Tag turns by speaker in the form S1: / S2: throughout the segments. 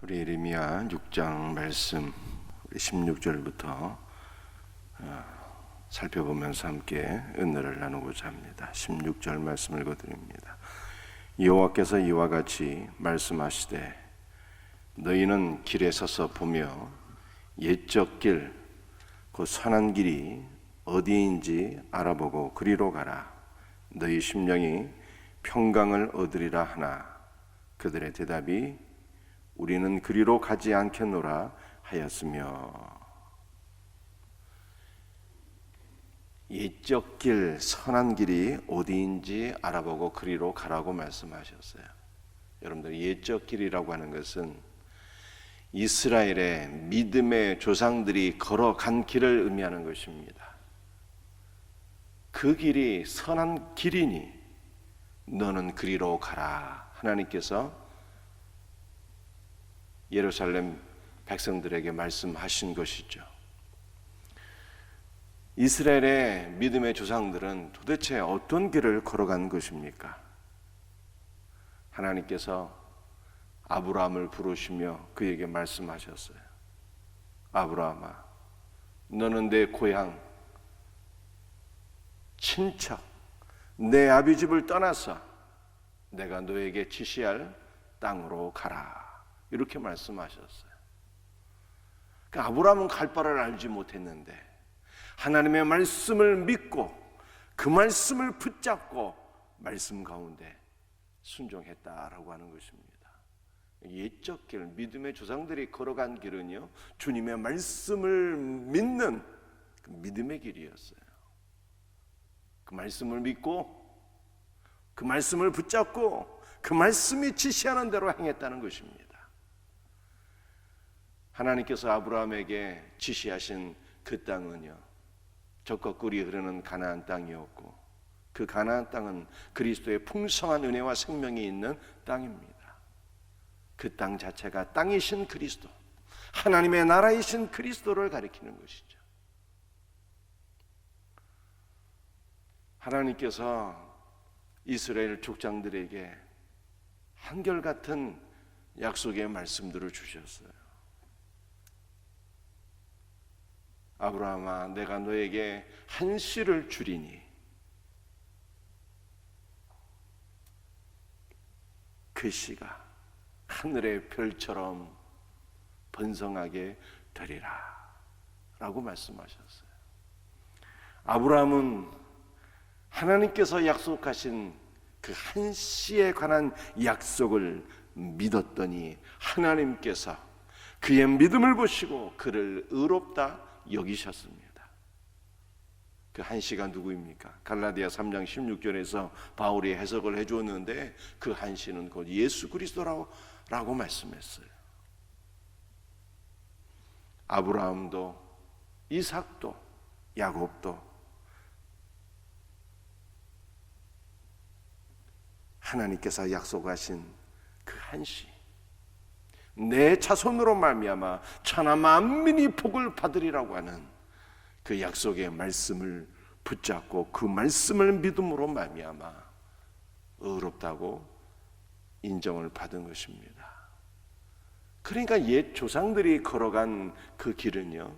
S1: 우리 예레미야 6장 말씀 16절부터 살펴보면서 함께 은혜를 나누고자 합니다. 16절 말씀 읽어드립니다. 여호와께서 이와 같이 말씀하시되 너희는 길에 서서 보며 옛적 길 그 선한 길이 어디인지 알아보고 그리로 가라. 너희 심령이 평강을 얻으리라 하나 그들의 대답이 우리는 그리로 가지 않겠노라 하였으며. 옛적 길, 선한 길이 어디인지 알아보고 그리로 가라고 말씀하셨어요. 여러분들, 옛적 길이라고 하는 것은 이스라엘의 믿음의 조상들이 걸어간 길을 의미하는 것입니다. 그 길이 선한 길이니 너는 그리로 가라. 하나님께서 예루살렘 백성들에게 말씀하신 것이죠. 이스라엘의 믿음의 조상들은 도대체 어떤 길을 걸어간 것입니까? 하나님께서 아브라함을 부르시며 그에게 말씀하셨어요. 아브라함아, 너는 내 고향, 친척, 내 아비 집을 떠나서 내가 너에게 지시할 땅으로 가라. 이렇게 말씀하셨어요. 그러니까 아브라함은 갈 바를 알지 못했는데 하나님의 말씀을 믿고 그 말씀을 붙잡고 말씀 가운데 순종했다라고 하는 것입니다. 옛적 길, 믿음의 조상들이 걸어간 길은요, 주님의 말씀을 믿는 그 믿음의 길이었어요. 그 말씀을 믿고 그 말씀을 붙잡고 그 말씀이 지시하는 대로 행했다는 것입니다. 하나님께서 아브라함에게 지시하신 그 땅은요, 젖과 꿀이 흐르는 가나안 땅이었고, 그 가나안 땅은 그리스도의 풍성한 은혜와 생명이 있는 땅입니다. 그 땅 자체가 땅이신 그리스도, 하나님의 나라이신 그리스도를 가리키는 것이죠. 하나님께서 이스라엘 족장들에게 한결같은 약속의 말씀들을 주셨어요. 아브라함아, 내가 너에게 한 씨를 주리니 그 씨가 하늘의 별처럼 번성하게 되리라 라고 말씀하셨어요. 아브라함은 하나님께서 약속하신 그 한 씨에 관한 약속을 믿었더니 하나님께서 그의 믿음을 보시고 그를 의롭다 여기셨습니다. 그 한 씨가 누구입니까? 갈라디아 3장 16절에서 바울이 해석을 해주었는데 그 한 씨는 곧 예수 그리스도라고 말씀했어요. 아브라함도 이삭도 야곱도 하나님께서 약속하신 그 한 씨, 내 자손으로 말미암아 천하 만민이 복을 받으리라고 하는 그 약속의 말씀을 붙잡고 그 말씀을 믿음으로 말미암아 의롭다고 인정을 받은 것입니다. 그러니까 옛 조상들이 걸어간 그 길은요,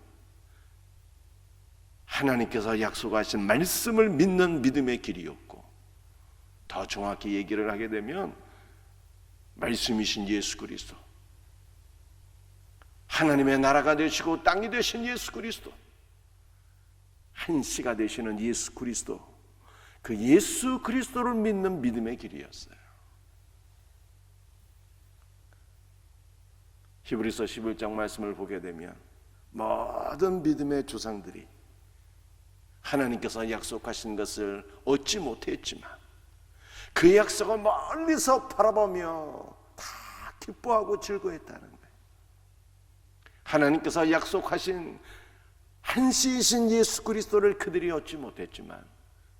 S1: 하나님께서 약속하신 말씀을 믿는 믿음의 길이었고, 더 정확히 얘기를 하게 되면 말씀이신 예수 그리스도, 하나님의 나라가 되시고 땅이 되신 예수 그리스도, 한 씨가 되시는 예수 그리스도, 그 예수 그리스도를 믿는 믿음의 길이었어요. 히브리서 11장 말씀을 보게 되면 모든 믿음의 조상들이 하나님께서 약속하신 것을 얻지 못했지만 그 약속을 멀리서 바라보며 다 기뻐하고 즐거워했다는 거예요. 하나님께서 약속하신 한 씨이신 예수 그리스도를 그들이 얻지 못했지만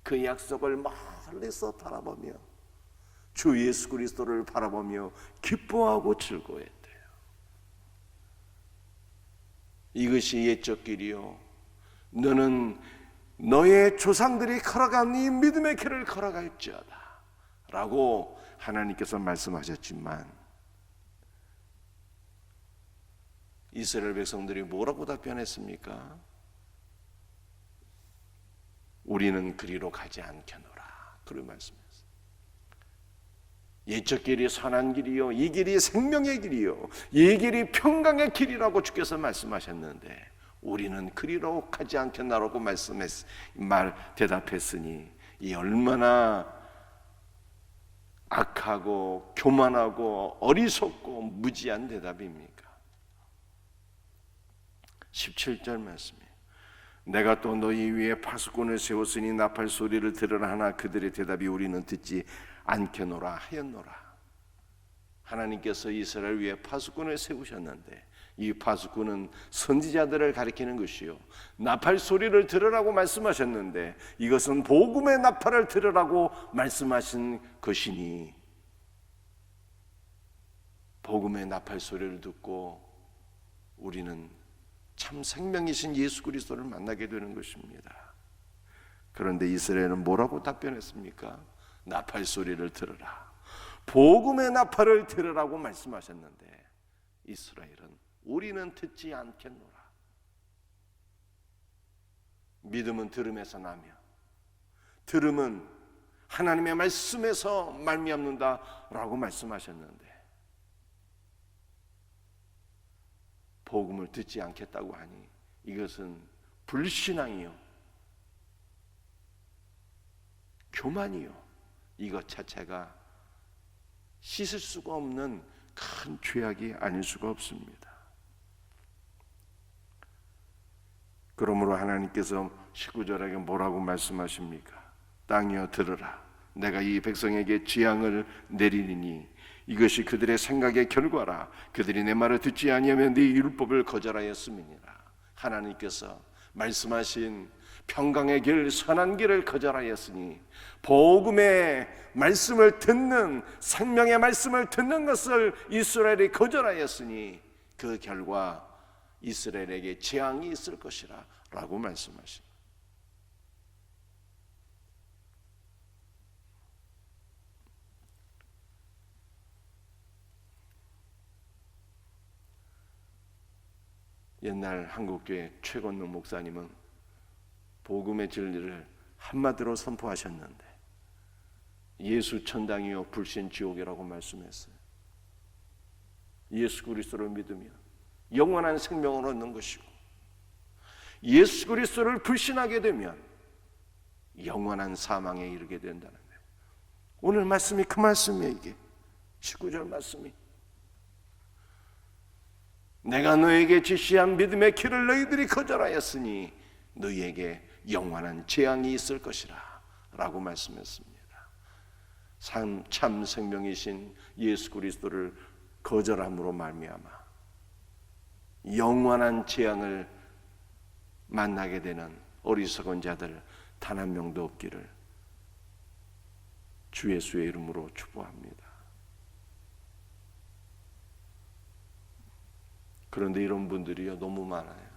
S1: 그 약속을 멀리서 바라보며 주 예수 그리스도를 바라보며 기뻐하고 즐거워했대요. 이것이 옛적 길이요, 너는 너의 조상들이 걸어간 이 믿음의 길을 걸어갈지어다 라고 하나님께서 말씀하셨지만 이스라엘 백성들이 뭐라고 답변했습니까? 우리는 그리로 가지 않겠노라. 그런 말씀이었어요. 옛적 길이 선한 길이요, 이 길이 생명의 길이요, 이 길이 평강의 길이라고 주께서 말씀하셨는데 우리는 그리로 가지 않겠나라고 대답했으니 이 얼마나 악하고 교만하고 어리석고 무지한 대답입니까? 17절 말씀이에요. 내가 또 너희 위에 파수꾼을 세웠으니 나팔 소리를 들으라 하나 그들의 대답이 우리는 듣지 않겠노라 하였노라. 하나님께서 이스라엘 위에 파수꾼을 세우셨는데 이 파수꾼은 선지자들을 가리키는 것이요, 나팔 소리를 들으라고 말씀하셨는데 이것은 복음의 나팔을 들으라고 말씀하신 것이니 복음의 나팔 소리를 듣고 우리는 참 생명이신 예수 그리스도를 만나게 되는 것입니다. 그런데 이스라엘은 뭐라고 답변했습니까? 나팔 소리를 들으라, 복음의 나팔을 들으라고 말씀하셨는데 이스라엘은 우리는 듣지 않겠노라. 믿음은 들음에서 나며 들음은 하나님의 말씀에서 말미암는다라고 말씀하셨는데 복음을 듣지 않겠다고 하니 이것은 불신앙이요, 교만이요, 이것 자체가 씻을 수가 없는 큰 죄악이 아닐 수가 없습니다. 그러므로 하나님께서 19절에게 뭐라고 말씀하십니까? 땅이여 들으라, 내가 이 백성에게 재앙을 내리리니 이것이 그들의 생각의 결과라. 그들이 내 말을 듣지 아니하면 네 율법을 거절하였음이니라. 하나님께서 말씀하신 평강의 길, 선한 길을 거절하였으니 복음의 말씀을 듣는, 생명의 말씀을 듣는 것을 이스라엘이 거절하였으니 그 결과 이스라엘에게 재앙이 있을 것이라 라고 말씀하십니다. 옛날 한국교회 최건능 목사님은 복음의 진리를 한마디로 선포하셨는데 예수 천당이요 불신 지옥이라고 말씀했어요. 예수 그리스도를 믿으면 영원한 생명을 얻는 것이고 예수 그리스도를 불신하게 되면 영원한 사망에 이르게 된다는 거예요. 오늘 말씀이 그 말씀이에요. 이게 19절 말씀이, 내가 너에게 지시한 믿음의 길을 너희들이 거절하였으니 너희에게 영원한 재앙이 있을 것이라 라고 말씀했습니다. 참 생명이신 예수 그리스도를 거절함으로 말미암아 영원한 재앙을 만나게 되는 어리석은 자들 단 한 명도 없기를 주 예수의 이름으로 축복합니다. 그런데 이런 분들이요 너무 많아요.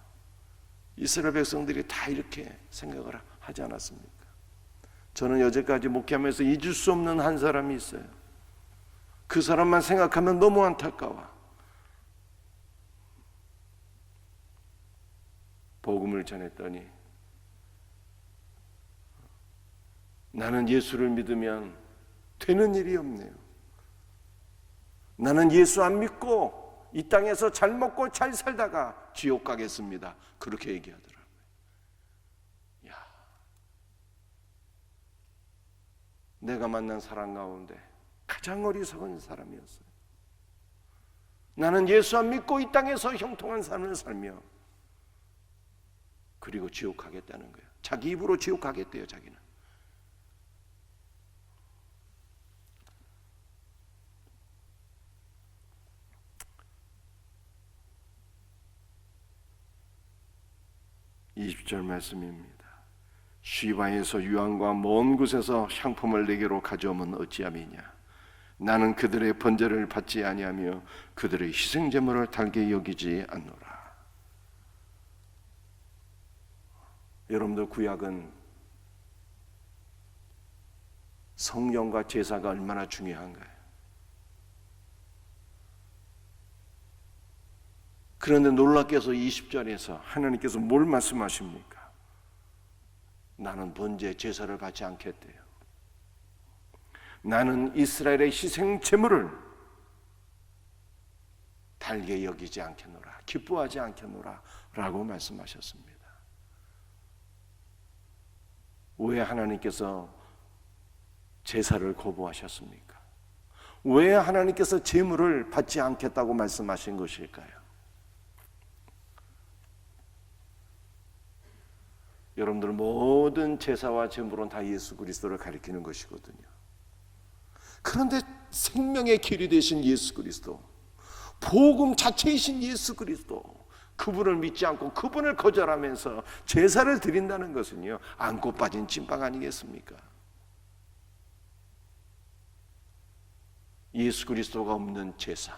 S1: 이스라엘 백성들이 다 이렇게 생각을 하지 않았습니까? 저는 여태까지 목회하면서 잊을 수 없는 한 사람이 있어요. 그 사람만 생각하면 너무 안타까워. 복음을 전했더니 나는 예수를 믿으면 되는 일이 없네요. 나는 예수 안 믿고 이 땅에서 잘 먹고 잘 살다가 지옥 가겠습니다. 그렇게 얘기하더라고요. 야, 내가 만난 사람 가운데 가장 어리석은 사람이었어요. 나는 예수 안 믿고 이 땅에서 형통한 삶을 살며 그리고 지옥 가겠다는 거예요. 자기 입으로 지옥 가겠대요. 자기는. (20절) 말씀입니다. 시바에서 유황과 먼 곳에서 향품을 내게로 가져오면 어찌함이냐. 나는 그들의 번제를 받지 아니하며 그들의 희생제물을 달게 여기지 않노라. 여러분들, 구약은 성령과 제사가 얼마나 중요한가요? 그런데 놀랍게도 20절에서 하나님께서 뭘 말씀하십니까? 나는 번제 제사를 받지 않겠대요. 나는 이스라엘의 희생 제물을 달게 여기지 않겠노라, 기뻐하지 않겠노라 라고 말씀하셨습니다. 왜 하나님께서 제사를 거부하셨습니까? 왜 하나님께서 제물을 받지 않겠다고 말씀하신 것일까요? 여러분들 모든 제사와 제물은 다 예수 그리스도를 가리키는 것이거든요. 그런데 생명의 길이 되신 예수 그리스도, 복음 자체이신 예수 그리스도, 그분을 믿지 않고 그분을 거절하면서 제사를 드린다는 것은요, 안고 빠진 찐빵 아니겠습니까? 예수 그리스도가 없는 제사,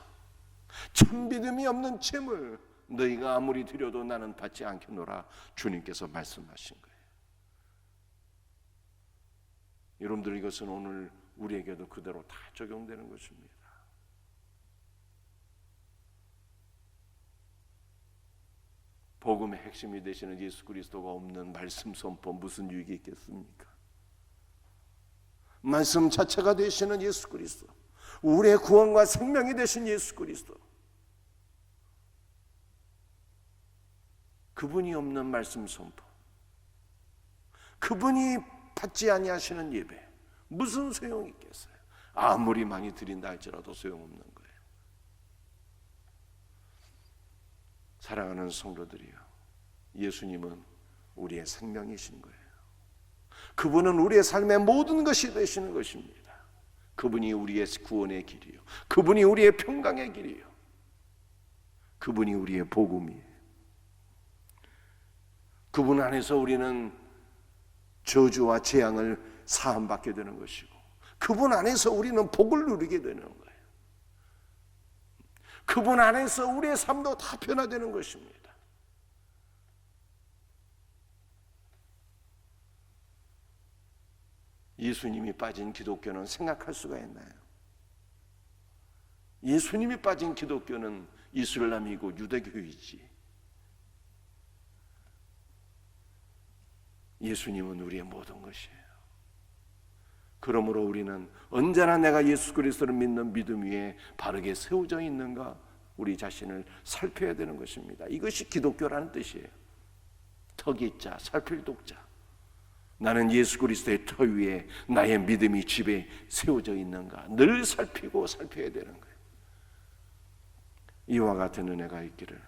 S1: 참 믿음이 없는 제물, 너희가 아무리 드려도 나는 받지 않겠노라 주님께서 말씀하신 거예요. 여러분들, 이것은 오늘 우리에게도 그대로 다 적용되는 것입니다. 복음의 핵심이 되시는 예수 그리스도가 없는 말씀 선포, 무슨 유익이 있겠습니까? 말씀 자체가 되시는 예수 그리스도, 우리의 구원과 생명이 되신 예수 그리스도, 그분이 없는 말씀 선포, 그분이 받지 아니하시는 예배, 무슨 소용이 있겠어요? 아무리 많이 드린다 할지라도 소용없는 거예요. 사랑하는 성도들이요, 예수님은 우리의 생명이신 거예요. 그분은 우리의 삶의 모든 것이 되시는 것입니다. 그분이 우리의 구원의 길이요, 그분이 우리의 평강의 길이요, 그분이 우리의 복음이에요. 그분 안에서 우리는 저주와 재앙을 사함받게 되는 것이고, 그분 안에서 우리는 복을 누리게 되는 거예요. 그분 안에서 우리의 삶도 다 변화되는 것입니다. 예수님이 빠진 기독교는 생각할 수가 있나요? 예수님이 빠진 기독교는 이슬람이고 유대교이지, 예수님은 우리의 모든 것이에요. 그러므로 우리는 언제나 내가 예수 그리스도를 믿는 믿음 위에 바르게 세워져 있는가, 우리 자신을 살펴야 되는 것입니다. 이것이 기독교라는 뜻이에요. 턱이 자, 살필 독자. 나는 예수 그리스도의 터 위에 나의 믿음이 집에 세워져 있는가 늘 살피고 살펴야 되는 거예요. 이와 같은 은혜가 있기를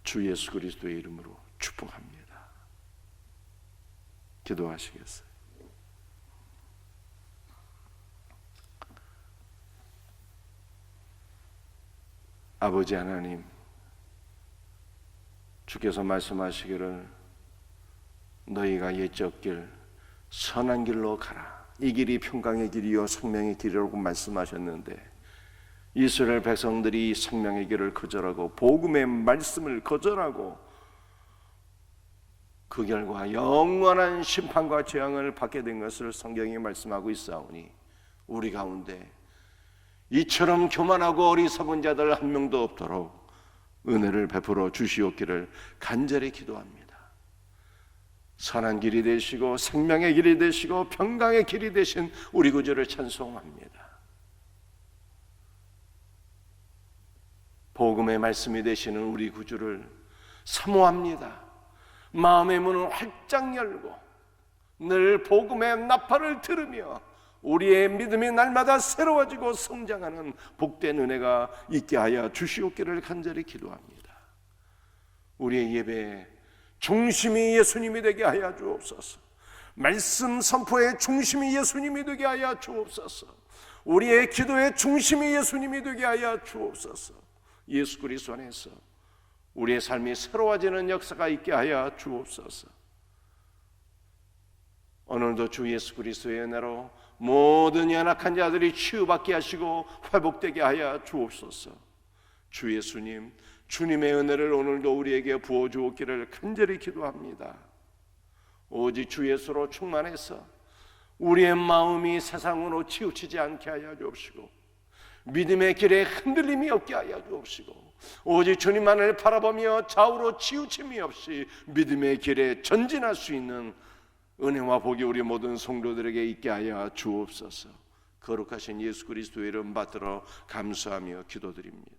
S1: 주 예수 그리스도의 이름으로 축복합니다. 기도하시겠어요? 아버지 하나님, 주께서 말씀하시기를 너희가 옛적 길 선한 길로 가라, 이 길이 평강의 길이요 생명의 길이라고 말씀하셨는데, 이스라엘 백성들이 생명의 길을 거절하고 복음의 말씀을 거절하고 그 결과 영원한 심판과 재앙을 받게 된 것을 성경이 말씀하고 있사오니, 우리 가운데 이처럼 교만하고 어리석은 자들 한 명도 없도록 은혜를 베풀어 주시옵기를 간절히 기도합니다. 선한 길이 되시고 생명의 길이 되시고 평강의 길이 되신 우리 구주를 찬송합니다. 복음의 말씀이 되시는 우리 구주를 사모합니다. 마음의 문을 활짝 열고 늘 복음의 나팔을 들으며 우리의 믿음이 날마다 새로워지고 성장하는 복된 은혜가 있게 하여 주시옵기를 간절히 기도합니다. 우리의 예배의 중심이 예수님이 되게 하여 주옵소서. 말씀 선포의 중심이 예수님이 되게 하여 주옵소서. 우리의 기도의 중심이 예수님이 되게 하여 주옵소서. 예수 그리스도 안에서 우리의 삶이 새로워지는 역사가 있게 하여 주옵소서. 오늘도 주 예수 그리스도의 은혜로 모든 연약한 자들이 치유받게 하시고 회복되게 하여 주옵소서. 주 예수님, 주님의 은혜를 오늘도 우리에게 부어주었기를 간절히 기도합니다. 오직 주 예수로 충만해서 우리의 마음이 세상으로 치우치지 않게 하여 주옵시고, 믿음의 길에 흔들림이 없게 하여 주옵시고 오직 주님만을 바라보며 좌우로 치우침이 없이 믿음의 길에 전진할 수 있는 은혜와 복이 우리 모든 성도들에게 있게 하여 주옵소서. 거룩하신 예수 그리스도의 이름 받들어 감사하며 기도드립니다.